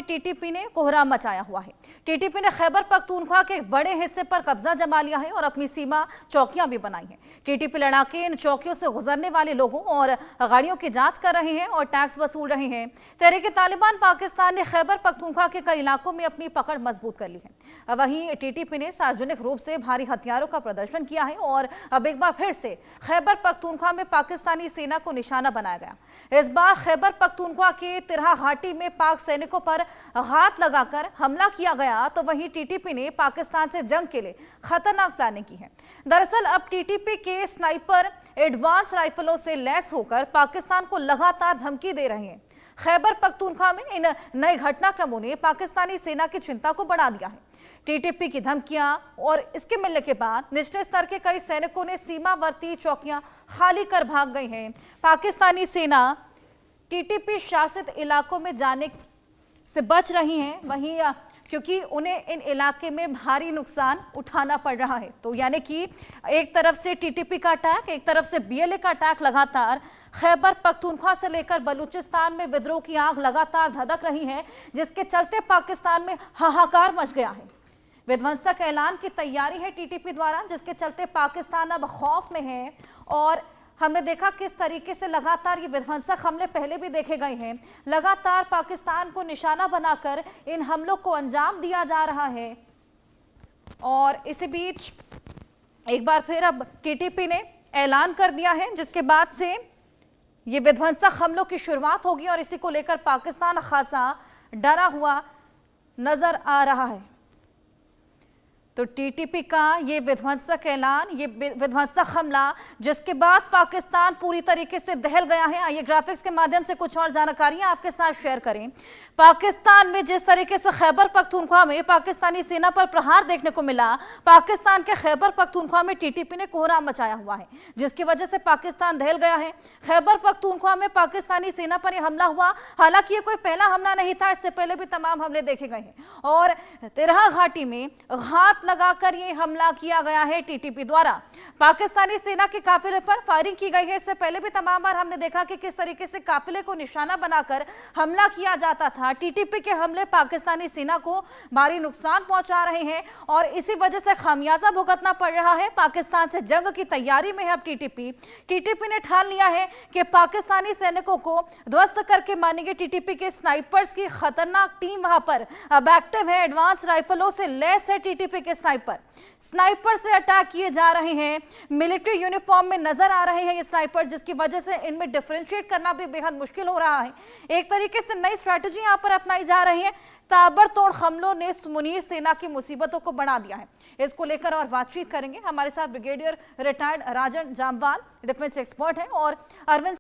TTP ने कोहराम मचाया हुआ है। टीटीपी ने खैबर पख्तूनख्वा के एक बड़े हिस्से पर कब्जा जमा लिया है और अपनी सीमा चौकियां भी बनाई हैं। टीटीपी लड़ाके इन चौकियों से गुजरने वाले लोगों और गाड़ियों की जांच कर रहे हैं और टैक्स वसूल रहे हैं। तहरीक तालिबान पाकिस्तान ने खैबर पख्तूनख्वा के कई इलाकों में अपनी पकड़ मजबूत कर ली है। वहीं टीटीपी ने सार्वजनिक रूप से भारी हथियारों का प्रदर्शन किया है और अब एक बार फिर से खैबर पख्तूनख्वा में पाकिस्तानी सेना को निशाना बनाया गया। इस बार खैबर पख्तूनख्वा के तिरहा घाटी में पाक सैनिकों पर हाथ लगाकर हमला किया गया, तो वहीं टीटीपी ने पाकिस्तान से जंग के लिए खतरनाक प्लानिंग की है। दरअसल अब टीटीपी के स्नाइपर एडवांस राइफलों से लैस होकर पाकिस्तान को लगातार धमकी दे रहे हैं। खैबर पख्तूनख्वा में इन नए घटनाक्रमों ने पाकिस्तानी सेना की चिंता को बढ़ा दिया है। टीटीपी की धमकियां और इसके मिलने के बाद निचले स्तर के कई सैनिकों ने सीमावर्ती चौकियां खाली कर भाग गए हैं। पाकिस्तानी सेना टीटीपी शासित इलाकों में जाने से बच रही है, वहीं क्योंकि उन्हें इन इलाके में भारी नुकसान उठाना पड़ रहा है। तो यानी कि एक तरफ से टीटीपी का अटैक, एक तरफ से बीएलए का अटैक लगातार खैबर पख्तूनख्वा से लेकर बलूचिस्तान में विद्रोह की आग लगातार धधक रही है, जिसके चलते पाकिस्तान में हाहाकार मच गया है। विध्वंसक ऐलान की तैयारी है टीटीपी द्वारा, जिसके चलते पाकिस्तान अब खौफ में है। और हमने देखा किस तरीके से लगातार ये विध्वंसक हमले पहले भी देखे गए हैं। लगातार पाकिस्तान को निशाना बनाकर इन हमलों को अंजाम दिया जा रहा है। और इसी बीच एक बार फिर अब टीटीपी ने ऐलान कर दिया है, जिसके बाद से ये विध्वंसक हमलों की शुरुआत होगी और इसी को लेकर पाकिस्तान खासा डरा हुआ नजर आ रहा है। तो टीटीपी का ये विध्वंसक ऐलान, ये विध्वंसक हमला, जिसके बाद पाकिस्तान पूरी तरीके से दहल गया है। आइए ग्राफिक्स के माध्यम से कुछ और जानकारियां आपके साथ शेयर करें। पाकिस्तान में जिस तरीके से खैबर पख्तूनख्वा में पाकिस्तानी सेना पर प्रहार देखने को मिला, पाकिस्तान के खैबर पख्तूनख्वा में टीटीपी ने कोहराम मचाया हुआ है, जिसकी वजह से पाकिस्तान दहल गया है। खैबर पख्तूनख्वा में पाकिस्तानी सेना पर यह हमला हुआ। हालांकि ये कोई पहला हमला नहीं था, इससे पहले भी तमाम हमले देखे गए हैं और तिरहा घाटी में हाथ लगाकर ये हमला किया गया है टीटीपी द्वारा। पाकिस्तानी सेना के काफिले पर फायरिंग की गई है। इससे पहले भी तमाम बार हमने देखा कि किस तरीके से काफिले को निशाना बनाकर हमला किया जाता था। टीटीपी के हमले पाकिस्तानी सेना को भारी नुकसान पहुंचा रहे हैं और इसी वजह से खामियाजा भुगतना पड़ रहा है। पाकिस्तान से जंग की तैयारी में है अब टीटीपी ने ठान लिया है कि पाकिस्तानी सैनिकों को ध्वस्त करके मानेंगे। टीटीपी के स्नाइपर्स की खतरनाक टीम वहां पर अब एक्टिव है। एडवांस राइफलों से लैस है टीटीपी के स्नाइपर से अटैक किए जा रहे हैं। मिलिट्री यूनिफॉर्म में नजर आ रहे हैं ये स्नाइपर, जिसकी वजह से इनमें डिफरेंशिएट करना भी बेहद मुश्किल हो रहा है। एक तरीके से नई स्ट्रैटेजी यहां पर अपनाई जा रही है। ताबड़तोड़ हमलों ने मुनीर सेना की मुसीबतों को बढ़ा दिया है। इसको लेकर और बातचीत करेंगे। हमारे साथ ब्रिगेडियर रिटायर्ड राजन जामवाल डिफेंस एक्सपर्ट हैं और अरविंद